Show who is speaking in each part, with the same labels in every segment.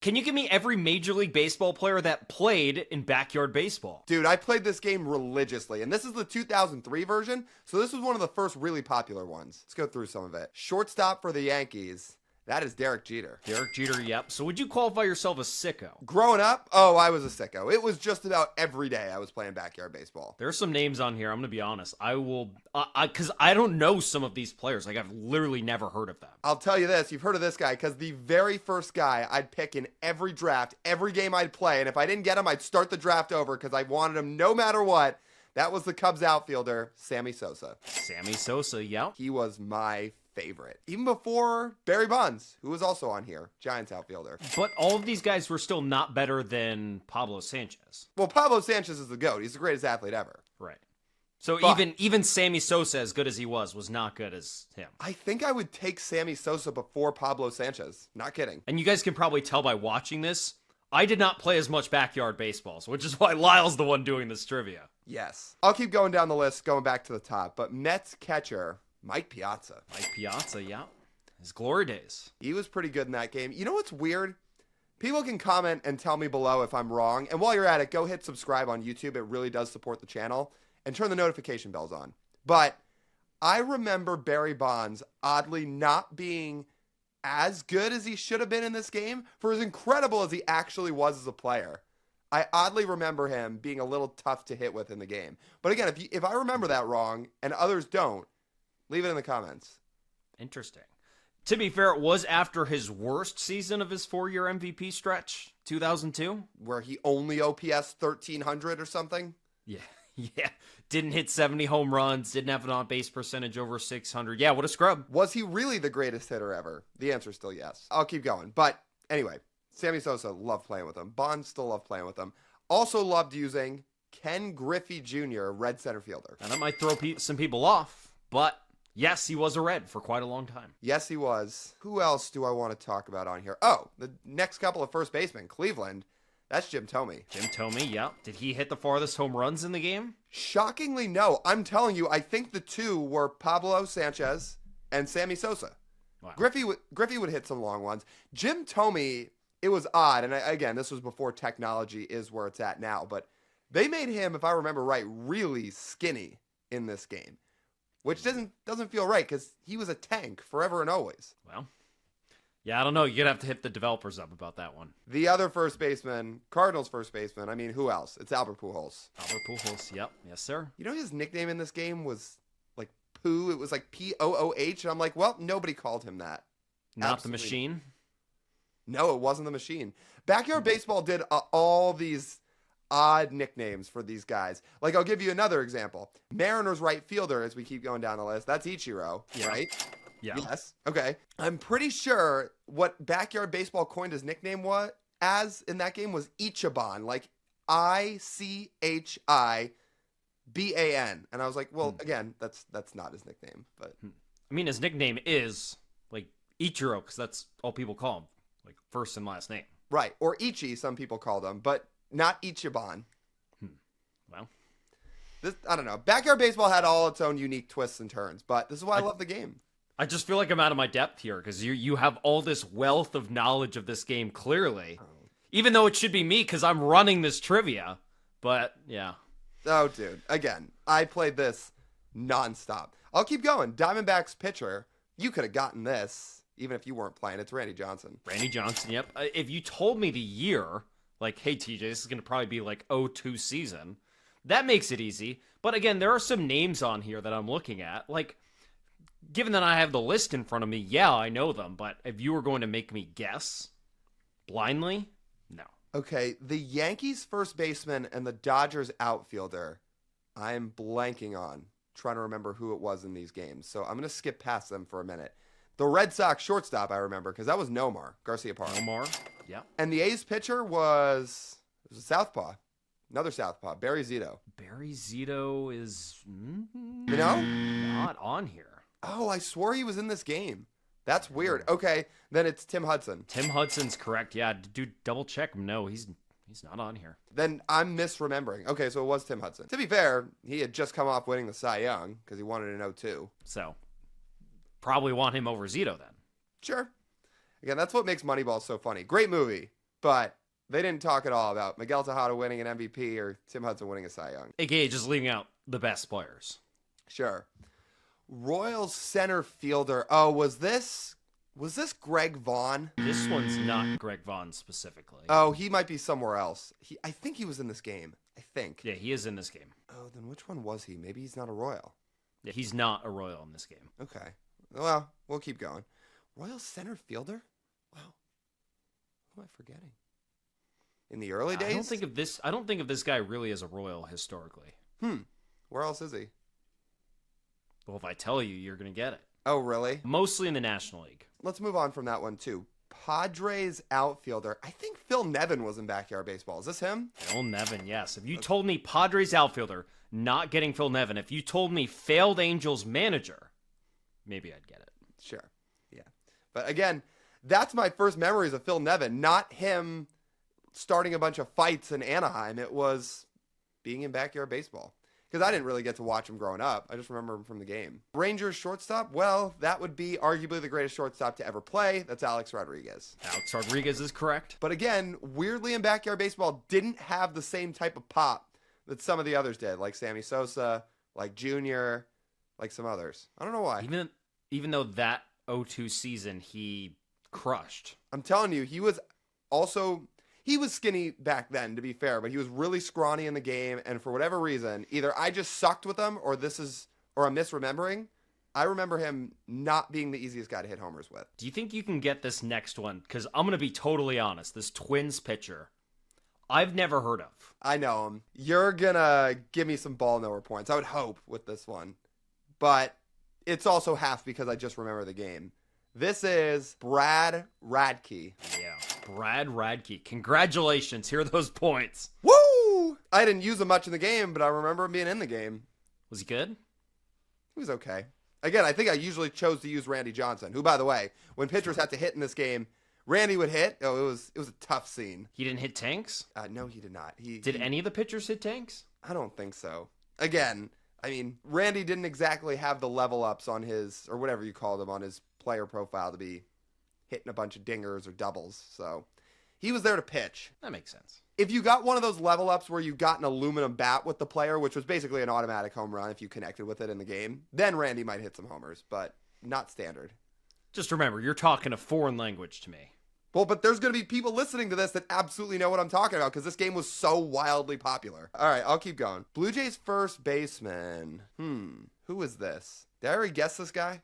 Speaker 1: Can you give me every Major League Baseball player that played in backyard baseball?
Speaker 2: Dude, I played this game religiously, and this is the 2003 version, so this was one of the first really popular ones. Let's go through some of it. Shortstop for the Yankees. That is Derek Jeter.
Speaker 1: Derek Jeter, yep. So would you qualify yourself a sicko?
Speaker 2: Growing up, oh, I was a sicko. It was just about every day I was playing backyard baseball.
Speaker 1: There are some names on here. I'm going to be honest. Because I don't know some of these players. Like, I've literally never heard of them.
Speaker 2: I'll tell you this. You've heard of this guy because the very first guy I'd pick in every draft, every game I'd play, and if I didn't get him, I'd start the draft over because I wanted him no matter what. That was the Cubs outfielder, Sammy Sosa.
Speaker 1: Sammy Sosa, yeah.
Speaker 2: He was my favorite. Even before Barry Bonds, who was also on here, Giants outfielder.
Speaker 1: But all of these guys were still not better than Pablo Sanchez.
Speaker 2: Well, Pablo Sanchez is the GOAT. He's the greatest athlete ever.
Speaker 1: Right. So
Speaker 2: But
Speaker 1: even Sammy Sosa, as good as he was not good as him.
Speaker 2: I think I would take Sammy Sosa before Pablo Sanchez. Not kidding.
Speaker 1: And you guys can probably tell by watching this, I did not play as much backyard baseball, which is why Lyle's the one doing this trivia.
Speaker 2: Yes. I'll keep going down the list, going back to the top. But Mets catcher, Mike Piazza.
Speaker 1: Mike Piazza, yeah. His glory days.
Speaker 2: He was pretty good in that game. You know what's weird? People can comment and tell me below if I'm wrong. And while you're at it, go hit subscribe on YouTube. It really does support the channel. And turn the notification bells on. But I remember Barry Bonds oddly not being as good as he should have been in this game for as incredible as he actually was as a player. I oddly remember him being a little tough to hit with in the game. But again, if I remember that wrong and others don't, leave it in the comments.
Speaker 1: Interesting. To be fair, it was after his worst season of his 4-year MVP stretch, 2002.
Speaker 2: Where he only OPS 1,300 or something?
Speaker 1: Yeah. Yeah. Didn't hit 70 home runs, didn't have an on-base percentage over 600. Yeah, what a scrub.
Speaker 2: Was he really the greatest hitter ever? The answer is still yes. I'll keep going. But anyway, Sammy Sosa, loved playing with him. Bonds still loved playing with him. Also loved using Ken Griffey Jr., red center fielder.
Speaker 1: And that might throw some people off, but yes, he was a Red for quite a long time.
Speaker 2: Yes, he was. Who else do I want to talk about on here? Oh, the next couple of first basemen. Cleveland. That's Jim Thome.
Speaker 1: Jim Thome, yeah. Did he hit the farthest home runs in the game?
Speaker 2: Shockingly, no. I'm telling you, I think the two were Pablo Sanchez and Sammy Sosa.
Speaker 1: Wow.
Speaker 2: Griffey would hit some long ones. Jim Thome, it was odd. And again, this was before technology is where it's at now. But they made him, if I remember right, really skinny in this game. Which doesn't feel right because he was a tank forever and always.
Speaker 1: Well, yeah, I don't know. You're going to have to hit the developers up about that one.
Speaker 2: The other first baseman, Cardinals first baseman, I mean, who else? It's Albert Pujols.
Speaker 1: Albert Pujols, yep. Yes, sir.
Speaker 2: You know his nickname in this game was like Pooh? It was like P-O-O-H. And I'm like, well, nobody called him that.
Speaker 1: Not
Speaker 2: Absolutely.
Speaker 1: the Machine?
Speaker 2: No, it wasn't the Machine. Backyard Baseball did all these odd nicknames for these guys. Like, I'll give you another example. Mariners right fielder, as we keep going down the list, that's Ichiro, right?
Speaker 1: Yeah.
Speaker 2: Yes. Okay. I'm pretty sure what Backyard Baseball coined his nickname was as in that game was Ichiban, like I-C-H-I-B-A-N. And I was like, well, again, that's not his nickname, but
Speaker 1: I mean, his nickname is like Ichiro because that's all people call him, like first and last name.
Speaker 2: right. Or Ichi, some people called him, but not Ichiban.
Speaker 1: Well,
Speaker 2: This, I don't know. Backyard Baseball had all its own unique twists and turns, but this is why I love the game.
Speaker 1: I just feel like I'm out of my depth here because you have all this wealth of knowledge of this game clearly, even though it should be me because I'm running this trivia. But yeah.
Speaker 2: Oh, dude. Again, I played this nonstop. I'll keep going. Diamondbacks pitcher. You could have gotten this even if you weren't playing. It's Randy Johnson.
Speaker 1: Randy Johnson, yep. If you told me the year, like, hey, TJ, this is going to probably be like 02 season, that makes it easy. But again, there are some names on here that I'm looking at. Like, given that I have the list in front of me, yeah, I know them. But if you were going to make me guess blindly, no.
Speaker 2: Okay, the Yankees first baseman and the Dodgers outfielder, I'm blanking on. Trying to remember who it was in these games. So I'm going to skip past them for a minute. The Red Sox shortstop, I remember, because that was Nomar Garciaparra.
Speaker 1: Omar, yeah.
Speaker 2: And the A's pitcher was a southpaw. Another southpaw, Barry Zito.
Speaker 1: Barry Zito is
Speaker 2: You know?
Speaker 1: not on here.
Speaker 2: Oh, I swore he was in this game. That's weird. Okay, then it's Tim Hudson.
Speaker 1: Tim Hudson's correct. Yeah, dude, double check him. No, he's not on here.
Speaker 2: Then I'm misremembering. Okay, so it was Tim Hudson. To be fair, he had just come off winning the Cy Young because he won it in 02.
Speaker 1: So, probably want him over Zito then.
Speaker 2: Sure. Again, that's what makes Moneyball so funny. Great movie. But they didn't talk at all about Miguel Tejada winning an MVP or Tim Hudson winning a Cy Young.
Speaker 1: AKA just leaving out the best players.
Speaker 2: Sure. Royals center fielder. Oh, was this Greg Vaughn?
Speaker 1: This one's not Greg Vaughn specifically.
Speaker 2: Oh, he might be somewhere else. I think he was in this game. I think.
Speaker 1: Yeah, he is in this game.
Speaker 2: Oh, then which one was he? Maybe he's not a Royal.
Speaker 1: Yeah, he's not a Royal in this game.
Speaker 2: Okay. Well, we'll keep going. Royal center fielder? Wow. Who am I forgetting? In the early days?
Speaker 1: I don't think of this guy really as a Royal historically.
Speaker 2: Where else is he?
Speaker 1: Well, if I tell you, you're going to get it.
Speaker 2: Oh, really?
Speaker 1: Mostly in the National League.
Speaker 2: Let's move on from that one, too. Padres outfielder. I think Phil Nevin was in Backyard Baseball. Is this him?
Speaker 1: Phil Nevin, yes. If you told me Padres outfielder, not getting Phil Nevin, if you told me failed Angels manager, maybe I'd get it.
Speaker 2: Sure. Yeah. But again, that's my first memories of Phil Nevin, not him starting a bunch of fights in Anaheim. It was being in Backyard Baseball. Because I didn't really get to watch him growing up. I just remember him from the game. Rangers shortstop? Well, that would be arguably the greatest shortstop to ever play. That's Alex Rodriguez.
Speaker 1: Alex Rodriguez is correct.
Speaker 2: But again, weirdly in Backyard Baseball, didn't have the same type of pop that some of the others did. Like Sammy Sosa, like Junior, like some others. I don't know why.
Speaker 1: Even though that 0-2 season, he crushed.
Speaker 2: I'm telling you, he was skinny back then, to be fair, but he was really scrawny in the game, and for whatever reason, either I just sucked with him, or I'm misremembering. I remember him not being the easiest guy to hit homers with.
Speaker 1: Do you think you can get this next one? Because I'm going to be totally honest. This Twins pitcher, I've never heard of.
Speaker 2: I know him. You're going to give me some ball knower points, I would hope, with this one. But it's also half because I just remember the game. This is Brad Radke.
Speaker 1: Yeah, Brad Radke. Congratulations. Here are those points.
Speaker 2: Woo! I didn't use him much in the game, but I remember him being in the game.
Speaker 1: Was he good?
Speaker 2: He was okay. Again, I think I usually chose to use Randy Johnson, who, by the way, when pitchers had to hit in this game, Randy would hit. Oh, it was a tough scene.
Speaker 1: He didn't hit tanks?
Speaker 2: No, he did not.
Speaker 1: Did any of the pitchers hit tanks?
Speaker 2: I don't think so. Again, I mean, Randy didn't exactly have the level ups on his, or whatever you call them, on his player profile to be hitting a bunch of dingers or doubles. So he was there to pitch.
Speaker 1: That makes sense.
Speaker 2: If you got one of those level ups where you got an aluminum bat with the player, which was basically an automatic home run if you connected with it in the game, then Randy might hit some homers, but not standard.
Speaker 1: Just remember, you're talking a foreign language to me.
Speaker 2: Well, but there's going to be people listening to this that absolutely know what I'm talking about because this game was so wildly popular. All right, I'll keep going. Blue Jays first baseman. Who is this? Did I already guess this guy?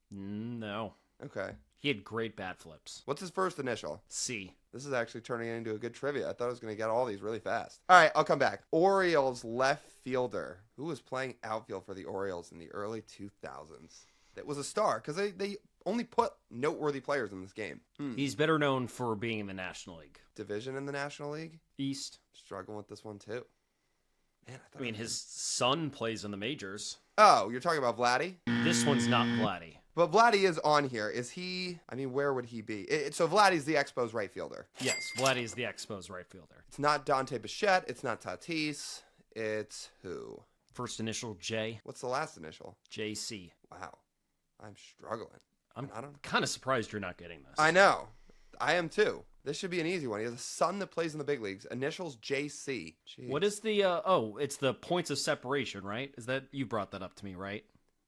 Speaker 1: No.
Speaker 2: Okay.
Speaker 1: He had great bat flips.
Speaker 2: What's his first initial?
Speaker 1: C.
Speaker 2: This is actually turning into a good trivia. I thought I was going to get all these really fast. All right, I'll come back. Orioles left fielder. Who was playing outfield for the Orioles in the early 2000s? That was a star because they only put noteworthy players in this game.
Speaker 1: He's better known for being in the National League.
Speaker 2: Division in the National League?
Speaker 1: East.
Speaker 2: Struggling with this one, too. Man,
Speaker 1: I mean, his son plays in the majors.
Speaker 2: Oh, you're talking about Vladdy?
Speaker 1: This one's not Vladdy.
Speaker 2: But Vladdy is on here. Is he? I mean, where would he be? So Vladdy's the Expos right fielder.
Speaker 1: Yes, Vladdy is the Expos right fielder.
Speaker 2: It's not Dante Bichette. It's not Tatis. It's who?
Speaker 1: First initial J.
Speaker 2: What's the last initial?
Speaker 1: JC.
Speaker 2: Wow. I'm struggling.
Speaker 1: I'm kind of surprised you're not getting this.
Speaker 2: I know. I am too. This should be an easy one. He has a son that plays in the big leagues. Initials JC. Jeez.
Speaker 1: What is the, it's the points of separation, right? Is that, you brought that up to me, right?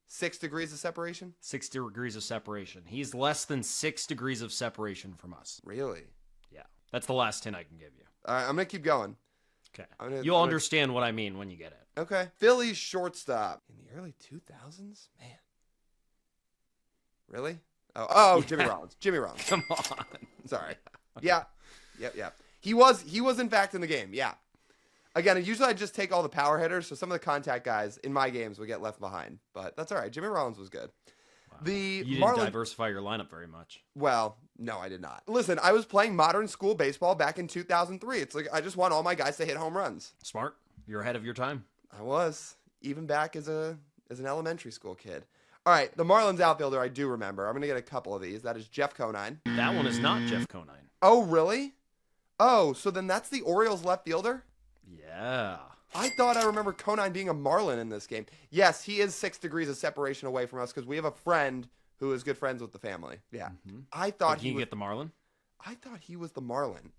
Speaker 2: 6 degrees of separation?
Speaker 1: 6 degrees of separation. He's less than 6 degrees of separation from us.
Speaker 2: Really?
Speaker 1: Yeah. That's the last hint I can give you.
Speaker 2: All right, I'm going to keep going.
Speaker 1: Okay. You'll understand what I mean when you get it.
Speaker 2: Okay. Phillies shortstop. In the early 2000s? Man. Really? Oh, Jimmy Rollins. Jimmy Rollins.
Speaker 1: Come on.
Speaker 2: Sorry. Yeah. Yep. He was in fact in the game. Yeah. Again, usually I just take all the power hitters, so some of the contact guys in my games would get left behind. But that's all right. Jimmy Rollins was good.
Speaker 1: Wow. You didn't diversify your lineup very much.
Speaker 2: Well, no, I did not. Listen, I was playing modern school baseball back in 2003. It's like I just want all my guys to hit home runs.
Speaker 1: Smart. You're ahead of your time.
Speaker 2: I was, even back as an elementary school kid. All right, the Marlins outfielder I do remember. I'm going to get a couple of these. That is Jeff Conine.
Speaker 1: That one is not Jeff Conine.
Speaker 2: Oh, really? Oh, so then that's the Orioles left fielder?
Speaker 1: Yeah.
Speaker 2: I thought I remember Conine being a Marlin in this game. Yes, he is 6 degrees of separation away from us because we have a friend who is good friends with the family. Yeah.
Speaker 1: Mm-hmm.
Speaker 2: I thought
Speaker 1: he get the Marlin?
Speaker 2: I thought he was the Marlin.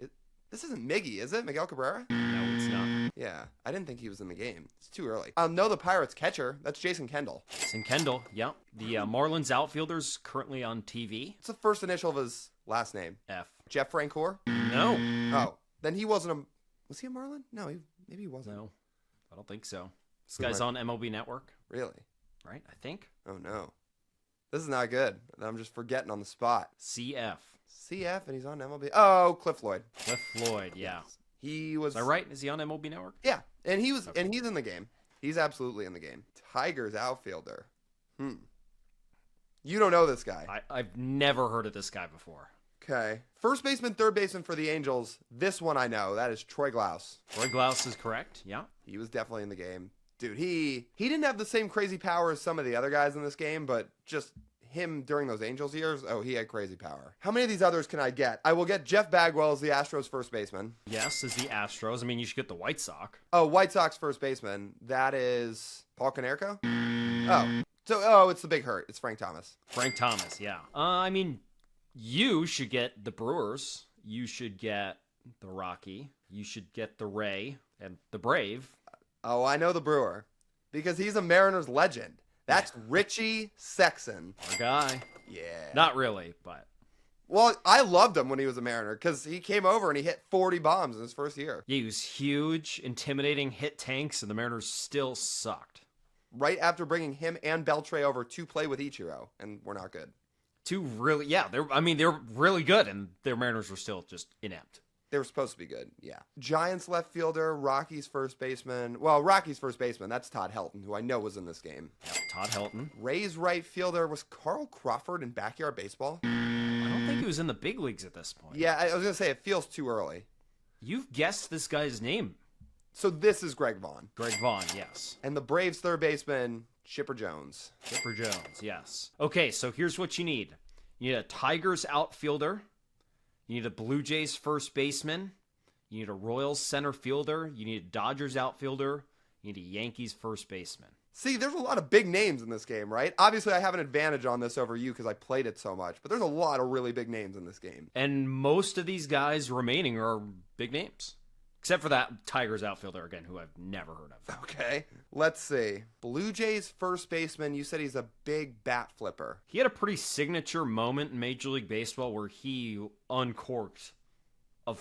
Speaker 2: This isn't Miggy, is it? Miguel Cabrera?
Speaker 1: No, it's not.
Speaker 2: Yeah, I didn't think he was in the game. It's too early. No, the Pirates catcher. That's Jason Kendall.
Speaker 1: Jason Kendall, yep. The Marlins outfielder's currently on TV.
Speaker 2: It's the first initial of his last name.
Speaker 1: F.
Speaker 2: Jeff Francoeur?
Speaker 1: No.
Speaker 2: Oh, then he wasn't a... Was he a Marlin? No, maybe he wasn't.
Speaker 1: No, I don't think so. This guy's on MLB Network.
Speaker 2: Really?
Speaker 1: Right, I think.
Speaker 2: Oh, no. This is not good. I'm just forgetting on the spot.
Speaker 1: CF.
Speaker 2: CF, and he's on MLB. Oh, Cliff Lloyd.
Speaker 1: Cliff Lloyd, yeah.
Speaker 2: Yes. He was...
Speaker 1: Is that right? Is he on MLB Network?
Speaker 2: Yeah, and he was, and he's in the game. He's absolutely in the game. Tigers outfielder. You don't know this guy.
Speaker 1: I've never heard of this guy before.
Speaker 2: Okay. First baseman, third baseman for the Angels. This one I know. That is Troy Glaus.
Speaker 1: Troy Glaus is correct, yeah.
Speaker 2: He was definitely in the game. Dude, he didn't have the same crazy power as some of the other guys in this game, but just him during those Angels years, oh, he had crazy power. How many of these others can I get? I will get Jeff Bagwell as the Astros first baseman.
Speaker 1: Yes, as the Astros. I mean, you should get the White Sox.
Speaker 2: Oh, White Sox first baseman. That is Paul Konerko? Oh, it's the Big Hurt. It's Frank Thomas.
Speaker 1: Frank Thomas, yeah. I mean, you should get the Brewers. You should get the Rocky. You should get the Ray and the Brave.
Speaker 2: Oh, I know the Brewer because he's a Mariners legend. That's Richie Sexson.
Speaker 1: Our guy.
Speaker 2: Yeah.
Speaker 1: Not really, but.
Speaker 2: Well, I loved him when he was a Mariner because he came over and he hit 40 bombs in his first year.
Speaker 1: Yeah, he was huge, intimidating, hit tanks, and the Mariners still sucked.
Speaker 2: Right after bringing him and Beltre over to play with Ichiro, and we're not good.
Speaker 1: They're really good, and their Mariners were still just inept.
Speaker 2: They were supposed to be good, yeah. Giants left fielder, Rockies first baseman. Well, Rockies first baseman, that's Todd Helton, who I know was in this game.
Speaker 1: Yep, Todd Helton.
Speaker 2: Rays right fielder was Carl Crawford in Backyard Baseball.
Speaker 1: I don't think he was in the big leagues at this point.
Speaker 2: Yeah, I was going to say, it feels too early.
Speaker 1: You've guessed this guy's name.
Speaker 2: So this is Greg Vaughn.
Speaker 1: Greg Vaughn, yes.
Speaker 2: And the Braves third baseman, Chipper Jones.
Speaker 1: Chipper Jones, yes. Okay, so here's what you need. You need a Tigers outfielder. You need a Blue Jays first baseman. You need a Royals center fielder. You need a Dodgers outfielder. You need a Yankees first baseman.
Speaker 2: See, there's a lot of big names in this game, right? Obviously, I have an advantage on this over you because I played it so much, but there's a lot of really big names in this game.
Speaker 1: And most of these guys remaining are big names. Except for that Tigers outfielder, again, who I've never heard of.
Speaker 2: Okay. Let's see. Blue Jays first baseman, you said he's a big bat flipper.
Speaker 1: He had a pretty signature moment in Major League Baseball where he uncorked a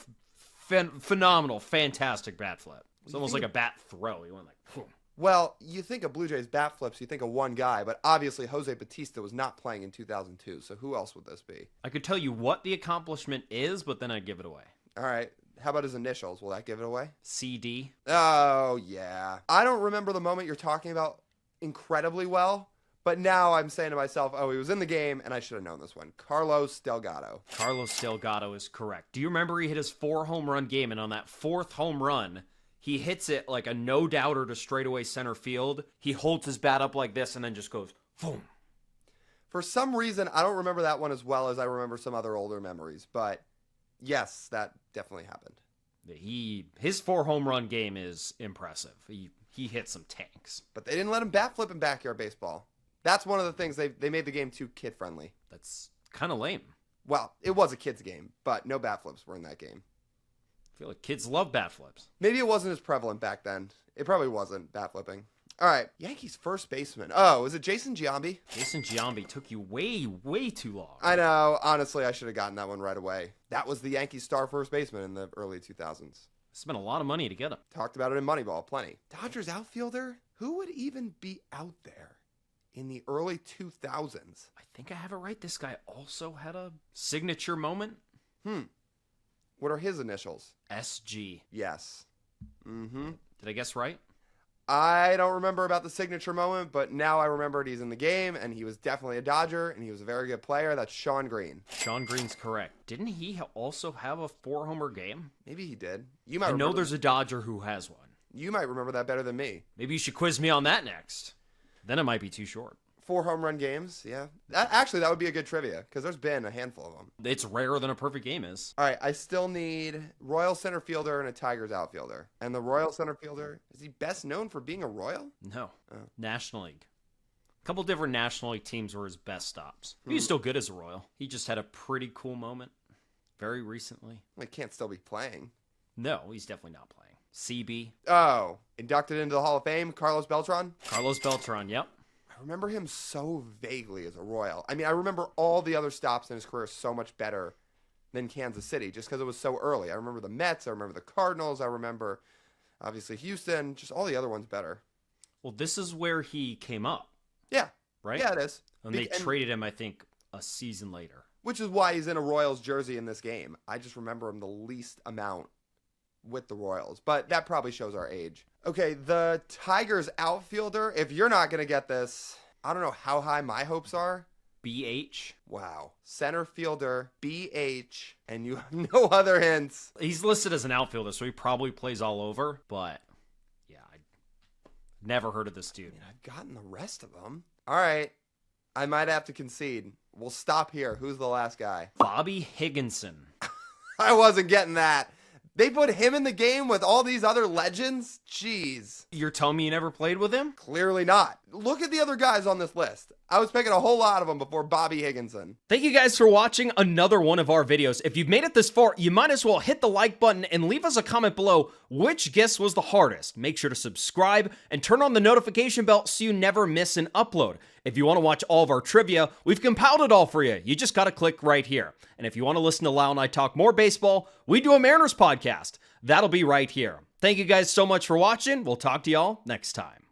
Speaker 1: phenomenal, fantastic bat flip. It's almost like a bat throw. He went like, boom.
Speaker 2: Well, you think of Blue Jays bat flips, you think of one guy, but obviously Jose Bautista was not playing in 2002, so who else would this be?
Speaker 1: I could tell you what the accomplishment is, but then I'd give it away.
Speaker 2: All right. How about his initials? Will that give it away?
Speaker 1: CD.
Speaker 2: Oh, yeah. I don't remember the moment you're talking about incredibly well, but now I'm saying to myself, oh, he was in the game, and I should have known this one. Carlos Delgado.
Speaker 1: Carlos Delgado is correct. Do you remember he hit his 4-home-run game, and on that 4th home run, he hits it like a no-doubter to straightaway center field. He holds his bat up like this and then just goes, boom.
Speaker 2: For some reason, I don't remember that one as well as I remember some other older memories, but yes, that definitely happened.
Speaker 1: His 4-home run game is impressive. He hit some tanks.
Speaker 2: But they didn't let him bat flip in Backyard Baseball. That's one of the things they made the game too kid-friendly.
Speaker 1: That's kind of lame.
Speaker 2: Well, it was a kid's game, but no bat flips were in that game.
Speaker 1: I feel like kids love bat flips.
Speaker 2: Maybe it wasn't as prevalent back then. It probably wasn't, bat flipping. All right, Yankees first baseman. Oh, is it Jason Giambi?
Speaker 1: Jason Giambi took you way, way too long.
Speaker 2: I know. Honestly, I should have gotten that one right away. That was the Yankees star first baseman in the early 2000s.
Speaker 1: Spent a lot of money to get him.
Speaker 2: Talked about it in Moneyball, plenty. Dodgers outfielder? Who would even be out there in the early 2000s?
Speaker 1: I think I have it right. This guy also had a signature moment.
Speaker 2: What are his initials?
Speaker 1: SG.
Speaker 2: Yes. Mm-hmm.
Speaker 1: Did I guess right?
Speaker 2: I don't remember about the signature moment, but now I remembered he's in the game, and he was definitely a Dodger, and he was a very good player. That's Sean Green.
Speaker 1: Sean Green's correct. Didn't he also have a 4-homer game?
Speaker 2: Maybe he did. You might.
Speaker 1: I know there's a Dodger who has one.
Speaker 2: You might remember that better than me.
Speaker 1: Maybe you should quiz me on that next. Then it might be too short.
Speaker 2: 4 home run games, yeah. That would be a good trivia, because there's been a handful of them.
Speaker 1: It's rarer than a perfect game is.
Speaker 2: All right, I still need Royal center fielder and a Tigers outfielder. And the Royal center fielder, is he best known for being a Royal?
Speaker 1: No. National League. A couple different National League teams were his best stops. He was still good as a Royal. He just had a pretty cool moment. very recently.
Speaker 2: He can't still be playing.
Speaker 1: No, he's definitely not playing. CB.
Speaker 2: Oh, inducted into the Hall of Fame, Carlos Beltran?
Speaker 1: Carlos Beltran, yep.
Speaker 2: I remember him so vaguely as a Royal. I mean, I remember all the other stops in his career so much better than Kansas City, just because it was so early. I remember the Mets, I remember the Cardinals, I remember, obviously, Houston, just all the other ones better.
Speaker 1: Well, this is where he came up.
Speaker 2: Yeah.
Speaker 1: Right?
Speaker 2: Yeah, it is.
Speaker 1: And they traded him, I think, a season later.
Speaker 2: Which is why he's in a Royals jersey in this game. I just remember him the least amount with the Royals. But that probably shows our age. Okay, the Tigers outfielder, if you're not going to get this, I don't know how high my hopes are.
Speaker 1: BH.
Speaker 2: Wow. Center fielder, BH, and you have no other hints.
Speaker 1: He's listed as an outfielder, so he probably plays all over. But, yeah, I never heard of this dude.
Speaker 2: I mean, I've gotten the rest of them. All right. I might have to concede. We'll stop here. Who's the last guy?
Speaker 1: Bobby Higginson.
Speaker 2: I wasn't getting that. They put him in the game with all these other legends? Jeez.
Speaker 1: You're telling me you never played with him?
Speaker 2: Clearly not. Look at the other guys on this list. I was picking a whole lot of them before Bobby Higginson.
Speaker 1: Thank you guys for watching another one of our videos. If you've made it this far, you might as well hit the like button and leave us a comment below which guess was the hardest. Make sure to subscribe and turn on the notification bell so you never miss an upload. If you want to watch all of our trivia, we've compiled it all for you. You just got to click right here. And if you want to listen to Lau and I talk more baseball, we do a Mariners podcast. That'll be right here. Thank you guys so much for watching. We'll talk to y'all next time.